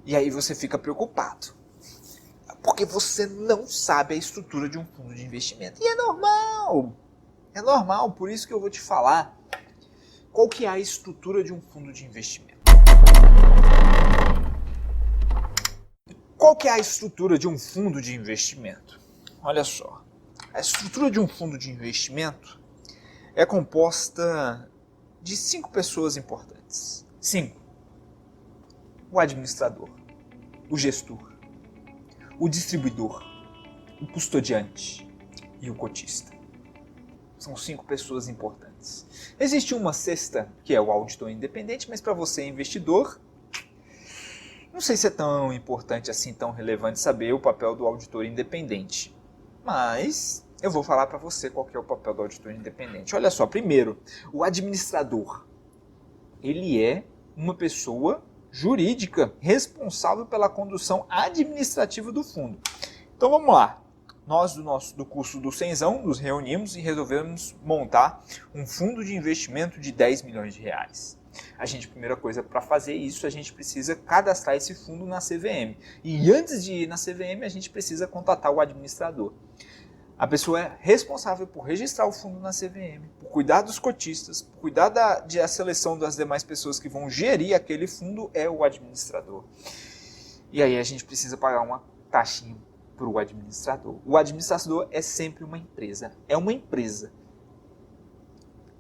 E aí você fica preocupado, porque você não sabe a estrutura de um fundo de investimento. E é normal, por isso que eu vou te falar qual que é a estrutura de um fundo de investimento. Qual que é a estrutura de um fundo de investimento? Olha só, a estrutura de um fundo de investimento é composta de 5 pessoas importantes. 5. O administrador, o gestor, o distribuidor, o custodiante e o cotista. São 5 pessoas importantes. Existe uma sexta, que é o auditor independente, mas para você, investidor, não sei se é tão importante assim, tão relevante saber o papel do auditor independente. Mas eu vou falar para você qual que é o papel do auditor independente. Olha só, primeiro, o administrador. Ele é uma pessoa jurídica responsável pela condução administrativa do fundo. Então vamos lá. Nós do curso do Cenzão nos reunimos e resolvemos montar um fundo de investimento de 10 milhões de reais. A primeira coisa para fazer isso, a gente precisa cadastrar esse fundo na CVM. E antes de ir na CVM, a gente precisa contatar o administrador. A pessoa é responsável por registrar o fundo na CVM, por cuidar dos cotistas, por cuidar da seleção das demais pessoas que vão gerir aquele fundo, é o administrador. E aí a gente precisa pagar uma taxinha para o administrador. O administrador é sempre uma empresa. É uma empresa.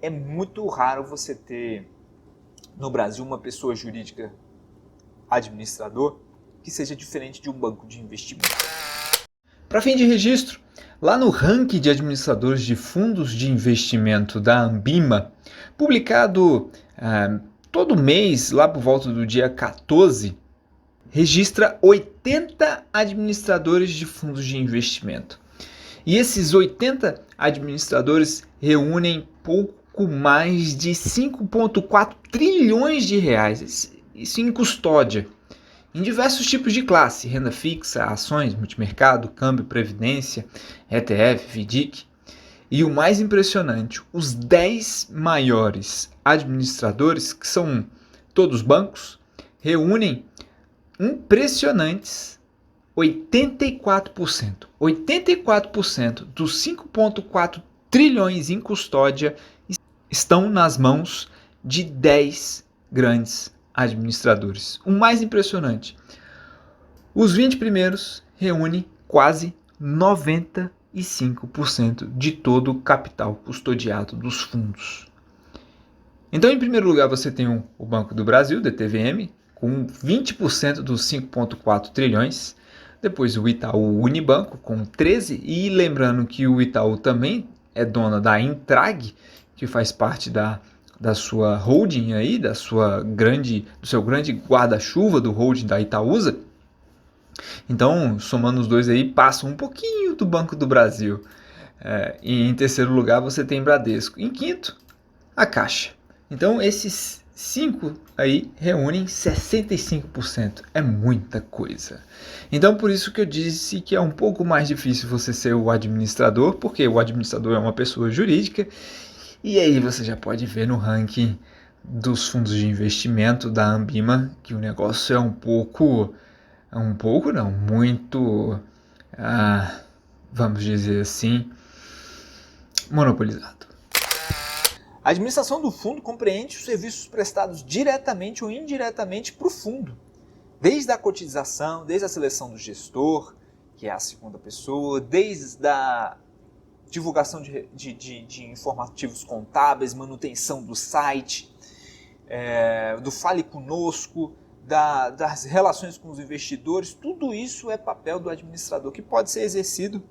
É muito raro você ter no Brasil uma pessoa jurídica administrador que seja diferente de um banco de investimento. Para fim de registro, lá no ranking de administradores de fundos de investimento da Ambima, publicado todo mês, lá por volta do dia 14, registra 80 administradores de fundos de investimento. E esses 80 administradores reúnem pouco mais de 5,4 trilhões de reais, isso em custódia, em diversos tipos de classe, renda fixa, ações, multimercado, câmbio, previdência, ETF, FDIC. E o mais impressionante, os 10 maiores administradores, que são todos bancos, reúnem impressionantes 84%. 84% dos 5,4 trilhões em custódia estão nas mãos de 10 grandes administradores. O mais impressionante, os 20 primeiros reúnem quase 95% de todo o capital custodiado dos fundos. Então, em primeiro lugar, você tem o Banco do Brasil, DTVM, com 20% dos 5,4 trilhões. Depois o Itaú Unibanco, com 13%. E lembrando que o Itaú também é dona da Intrag, que faz parte da sua holding aí, do seu grande guarda-chuva do holding da Itaúsa. Então, somando os dois aí, passa um pouquinho do Banco do Brasil. E em terceiro lugar você tem Bradesco. Em quinto, a Caixa. Então, esses 5 aí reúnem 65%. É muita coisa. Então, por isso que eu disse que é um pouco mais difícil você ser o administrador, porque o administrador é uma pessoa jurídica. E aí você já pode ver no ranking dos fundos de investimento da Ambima que o negócio é muito, vamos dizer assim, monopolizado. A administração do fundo compreende os serviços prestados diretamente ou indiretamente para o fundo. Desde a cotização, desde a seleção do gestor, que é a segunda pessoa, desde a divulgação de informativos contábeis, manutenção do site, do Fale Conosco, das relações com os investidores, tudo isso é papel do administrador, que pode ser exercido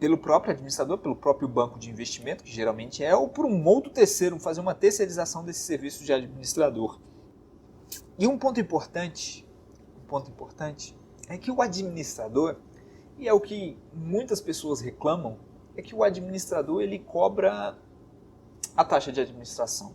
pelo próprio administrador, pelo próprio banco de investimento, que geralmente é, ou por um outro terceiro, fazer uma terceirização desse serviço de administrador. E um ponto importante é que o administrador, e é o que muitas pessoas reclamam, é que o administrador ele cobra a taxa de administração.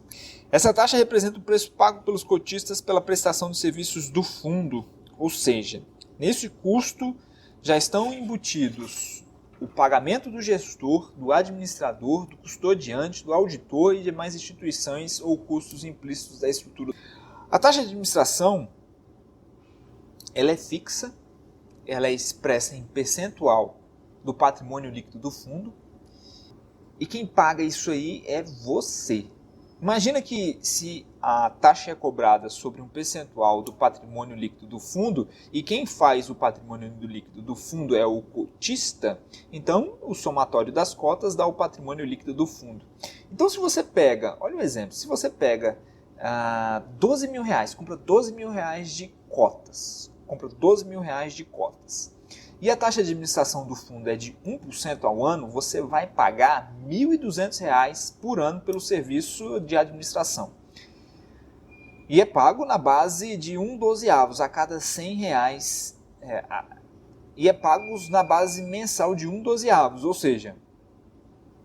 Essa taxa representa o preço pago pelos cotistas pela prestação de serviços do fundo, ou seja, nesse custo já estão embutidos o pagamento do gestor, do administrador, do custodiante, do auditor e demais instituições ou custos implícitos da estrutura. A taxa de administração ela é fixa, ela é expressa em percentual do patrimônio líquido do fundo, e quem paga isso aí é você. Imagina que se a taxa é cobrada sobre um percentual do patrimônio líquido do fundo e quem faz o patrimônio líquido do fundo é o cotista, então o somatório das cotas dá o patrimônio líquido do fundo. Então se você pega, olha o exemplo, se você pega 12 mil reais, compra 12 mil reais de cotas, e a taxa de administração do fundo é de 1% ao ano, você vai pagar R$ 1.200 por ano pelo serviço de administração. E é pago na base de 1/12 a cada R$ 100. E é pago na base mensal de 1/12, ou seja,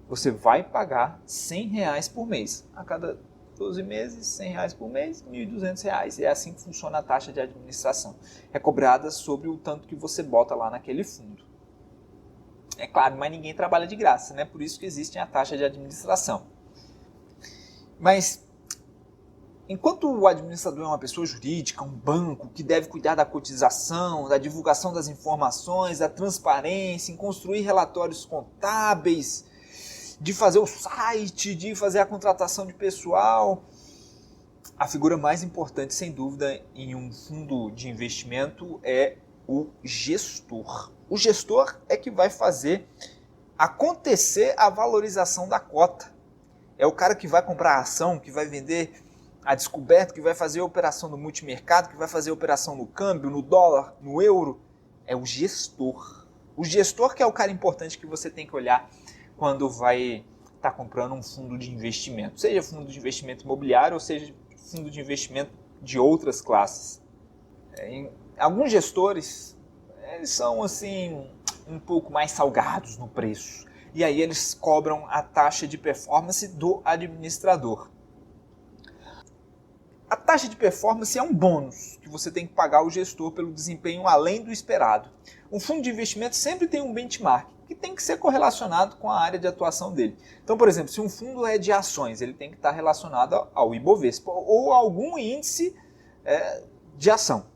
você vai pagar R$ 100 por mês. A cada 12 meses, R$ 100 por mês, R$ 1.200. É assim que funciona a taxa de administração. É cobrada sobre o tanto que você bota lá naquele fundo. É claro, mas ninguém trabalha de graça, né? Por isso que existe a taxa de administração. Mas, enquanto o administrador é uma pessoa jurídica, um banco que deve cuidar da cotização, da divulgação das informações, da transparência, em construir relatórios contábeis, de fazer o site, de fazer a contratação de pessoal, a figura mais importante, sem dúvida, em um fundo de investimento é o gestor. O gestor é que vai fazer acontecer a valorização da cota. É o cara que vai comprar a ação, que vai vender a descoberta, que vai fazer a operação no multimercado, que vai fazer a operação no câmbio, no dólar, no euro. É o gestor. O gestor que é o cara importante que você tem que olhar quando vai estar comprando um fundo de investimento. Seja fundo de investimento imobiliário ou seja fundo de investimento de outras classes. Alguns gestores, eles são assim um pouco mais salgados no preço. E aí eles cobram a taxa de performance do administrador. A taxa de performance é um bônus que você tem que pagar ao gestor pelo desempenho além do esperado. Um fundo de investimento sempre tem um benchmark que tem que ser correlacionado com a área de atuação dele. Então, por exemplo, se um fundo é de ações, ele tem que estar relacionado ao Ibovespa ou a algum índice de ação.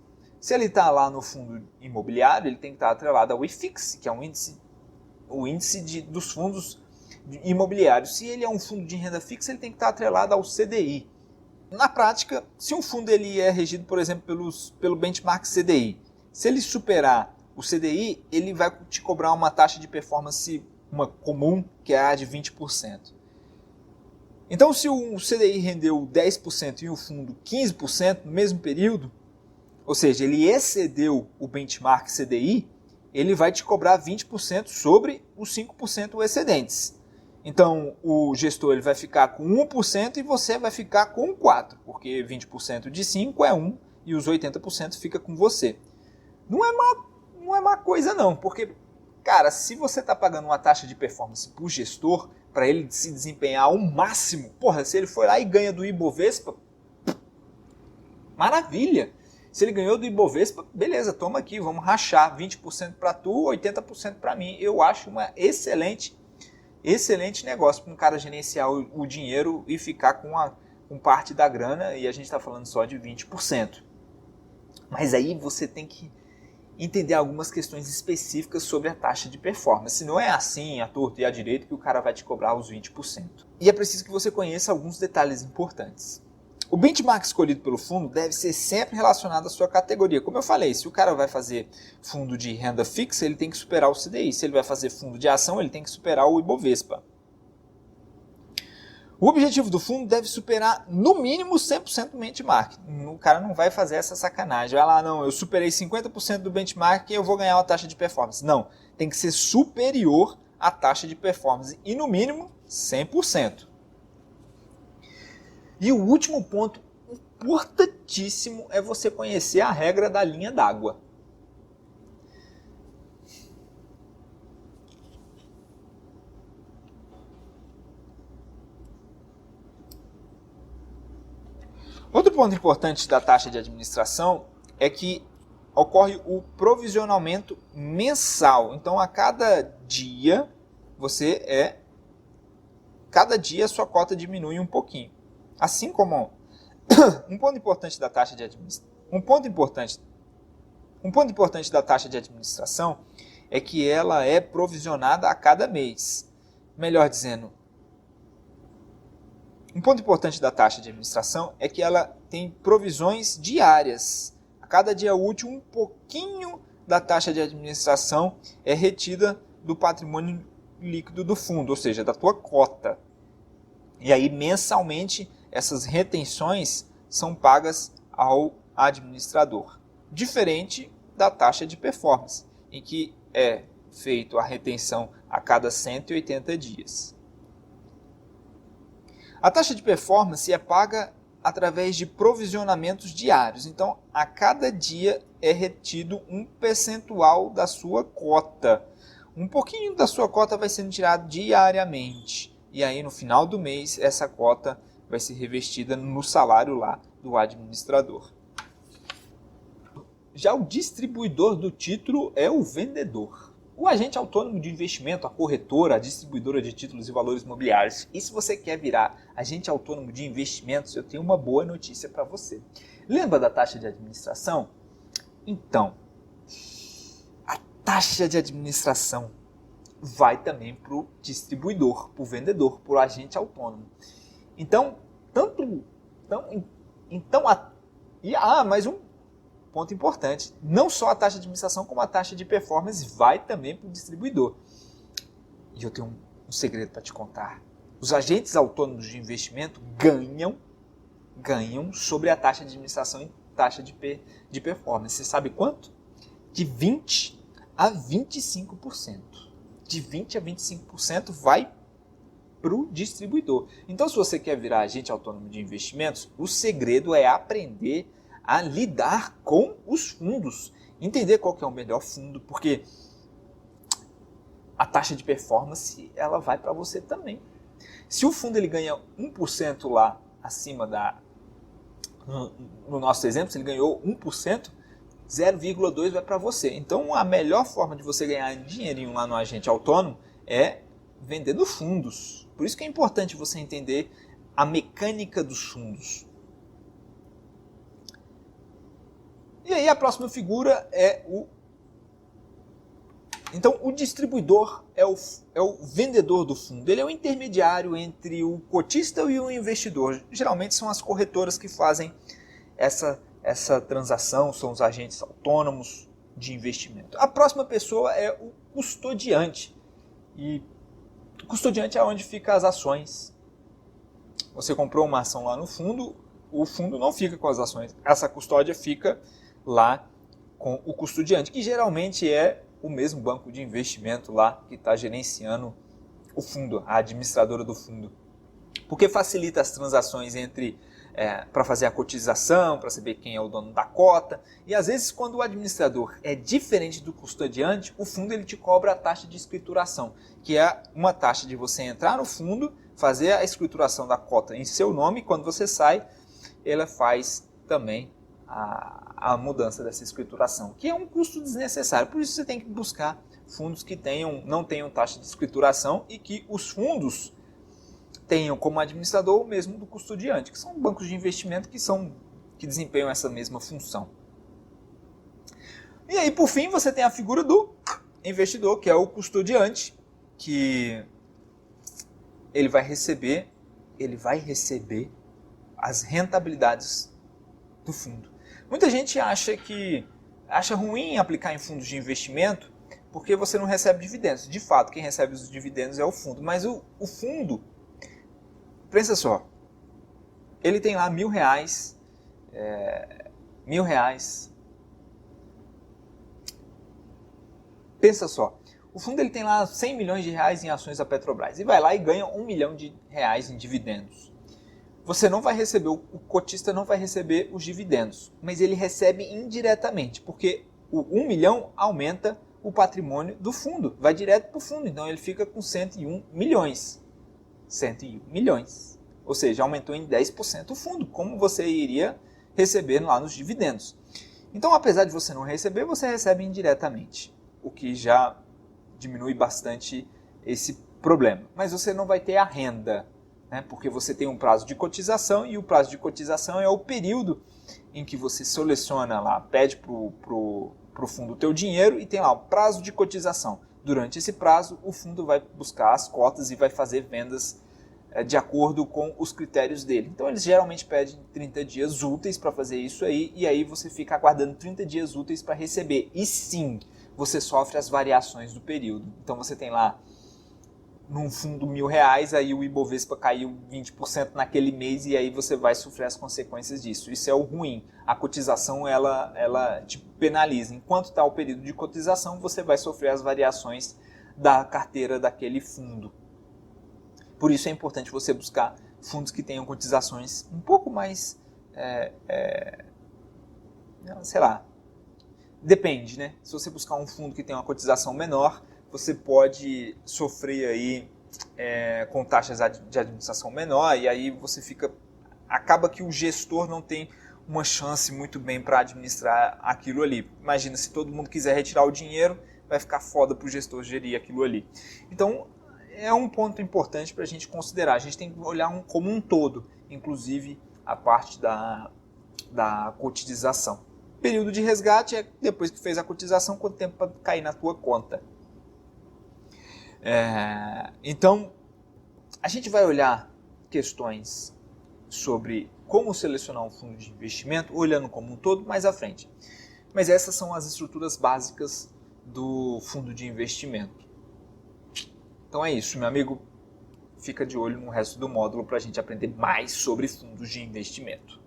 Se ele está lá no fundo imobiliário, ele tem que estar atrelado ao IFIX, que é o índice dos fundos imobiliários. Se ele é um fundo de renda fixa, ele tem que estar atrelado ao CDI. Na prática, se um fundo ele é regido, por exemplo, pelo benchmark CDI, se ele superar o CDI, ele vai te cobrar uma taxa de performance comum, que é a de 20%. Então, se o CDI rendeu 10% e o fundo 15% no mesmo período, ou seja, ele excedeu o benchmark CDI, ele vai te cobrar 20% sobre os 5% excedentes. Então, o gestor ele vai ficar com 1% e você vai ficar com 4%, porque 20% de 5 é 1 e os 80% fica com você. Não é má coisa não, porque, cara, se você está pagando uma taxa de performance para o gestor, para ele se desempenhar ao máximo, se ele for lá e ganha do Ibovespa, maravilha! Se ele ganhou do Ibovespa, beleza, toma aqui, vamos rachar 20% para tu, 80% para mim. Eu acho uma excelente negócio para um cara gerenciar o dinheiro e ficar com parte da grana, e a gente está falando só de 20%. Mas aí você tem que entender algumas questões específicas sobre a taxa de performance. Não é assim, à torta e à direita, que o cara vai te cobrar os 20%. E é preciso que você conheça alguns detalhes importantes. O benchmark escolhido pelo fundo deve ser sempre relacionado à sua categoria. Como eu falei, se o cara vai fazer fundo de renda fixa, ele tem que superar o CDI. Se ele vai fazer fundo de ação, ele tem que superar o Ibovespa. O objetivo do fundo deve superar, no mínimo, 100% do benchmark. O cara não vai fazer essa sacanagem. Vai lá, não, eu superei 50% do benchmark e eu vou ganhar uma taxa de performance. Não, tem que ser superior à taxa de performance e, no mínimo, 100%. E o último ponto importantíssimo é você conhecer a regra da linha d'água. Outro ponto importante da taxa de administração é que ocorre o provisionamento mensal. Então, a cada dia, cada dia a sua cota diminui um pouquinho. Assim como um ponto importante Um ponto importante da taxa de administração é que ela é provisionada a cada mês. Melhor dizendo, um ponto importante da taxa de administração é que ela tem provisões diárias. A cada dia útil, um pouquinho da taxa de administração é retida do patrimônio líquido do fundo, ou seja, da tua cota. E aí, mensalmente, essas retenções são pagas ao administrador. Diferente da taxa de performance, em que é feito a retenção a cada 180 dias. A taxa de performance é paga através de provisionamentos diários. Então, a cada dia é retido um percentual da sua cota. Um pouquinho da sua cota vai sendo tirado diariamente. E aí, no final do mês, essa cota vai ser revestida no salário lá do administrador. Já o distribuidor do título é o vendedor. O agente autônomo de investimento, a corretora, a distribuidora de títulos e valores imobiliários. E se você quer virar agente autônomo de investimentos, eu tenho uma boa notícia para você. Lembra da taxa de administração? Então, a taxa de administração vai também para o distribuidor, para o vendedor, para o agente autônomo. Então, mais um ponto importante, não só a taxa de administração, como a taxa de performance vai também para o distribuidor. E eu tenho um segredo para te contar. Os agentes autônomos de investimento ganham sobre a taxa de administração e taxa de performance. Você sabe quanto? De 20% a 25%. De 20% a 25% vai para o distribuidor. Então, se você quer virar agente autônomo de investimentos, o segredo é aprender a lidar com os fundos, entender qual que é o melhor fundo, porque a taxa de performance ela vai para você também. Se o fundo ele ganha 1% lá acima no nosso exemplo, se ele ganhou 1%, 0,2% vai para você. Então a melhor forma de você ganhar dinheirinho lá no agente autônomo é vendendo fundos. Por isso que é importante você entender a mecânica dos fundos. E aí a próxima figura é Então o distribuidor é o vendedor do fundo. Ele é o intermediário entre o cotista e o investidor. Geralmente são as corretoras que fazem essa transação, são os agentes autônomos de investimento. A próxima pessoa é o custodiante. E o custodiante é onde ficam as ações. Você comprou uma ação lá no fundo, o fundo não fica com as ações. Essa custódia fica lá com o custodiante, que geralmente é o mesmo banco de investimento lá que está gerenciando o fundo, a administradora do fundo. Porque facilita as transações para fazer a cotização, para saber quem é o dono da cota. E às vezes, quando o administrador é diferente do custodiante, o fundo ele te cobra a taxa de escrituração, que é uma taxa de você entrar no fundo, fazer a escrituração da cota em seu nome, e quando você sai, ela faz também a mudança dessa escrituração, que é um custo desnecessário. Por isso você tem que buscar fundos que não tenham taxa de escrituração e que os fundos tenham como administrador o mesmo do custodiante, que são bancos de investimento que desempenham essa mesma função. E aí, por fim, você tem a figura do investidor, que é o custodiante, que ele vai receber as rentabilidades do fundo. Muita gente acha ruim aplicar em fundos de investimento porque você não recebe dividendos. De fato, quem recebe os dividendos é o fundo. Mas o fundo, pensa só, ele tem lá R$1.000, pensa só, o fundo ele tem lá 100 milhões de reais em ações da Petrobras e vai lá e ganha R$1 milhão em dividendos. Você não vai receber, o cotista não vai receber os dividendos, mas ele recebe indiretamente, porque o 1 milhão aumenta o patrimônio do fundo, vai direto para o fundo, então ele fica com 101 milhões. 101 milhões, ou seja, aumentou em 10% o fundo, como você iria receber lá nos dividendos. Então, apesar de você não receber, você recebe indiretamente, o que já diminui bastante esse problema. Mas você não vai ter a renda, né? Porque você tem um prazo de cotização e o prazo de cotização é o período em que você seleciona lá, pede para o para o fundo o teu dinheiro e tem lá o prazo de cotização. Durante esse prazo, o fundo vai buscar as cotas e vai fazer vendas de acordo com os critérios dele. Então eles geralmente pedem 30 dias úteis para fazer isso aí, e aí você fica aguardando 30 dias úteis para receber. E sim, você sofre as variações do período. Então você tem lá, num fundo R$1.000, aí o Ibovespa caiu 20% naquele mês e aí você vai sofrer as consequências disso. Isso é o ruim. A cotização, ela te penaliza. Enquanto está o período de cotização, você vai sofrer as variações da carteira daquele fundo. Por isso é importante você buscar fundos que tenham cotizações um pouco mais, sei lá, depende, né? Se você buscar um fundo que tem uma cotização menor, você pode sofrer aí com taxas de administração menor e aí você acaba que o gestor não tem uma chance muito bem para administrar aquilo ali. Imagina, se todo mundo quiser retirar o dinheiro, vai ficar foda para o gestor gerir aquilo ali. Então, é um ponto importante para a gente considerar. A gente tem que olhar como um todo, inclusive a parte da cotização. Período de resgate é depois que fez a cotização, quanto tempo para cair na tua conta. Então, a gente vai olhar questões sobre como selecionar um fundo de investimento, olhando como um todo mais à frente. Mas essas são as estruturas básicas do fundo de investimento. Então é isso, meu amigo. Fica de olho no resto do módulo para a gente aprender mais sobre fundos de investimento.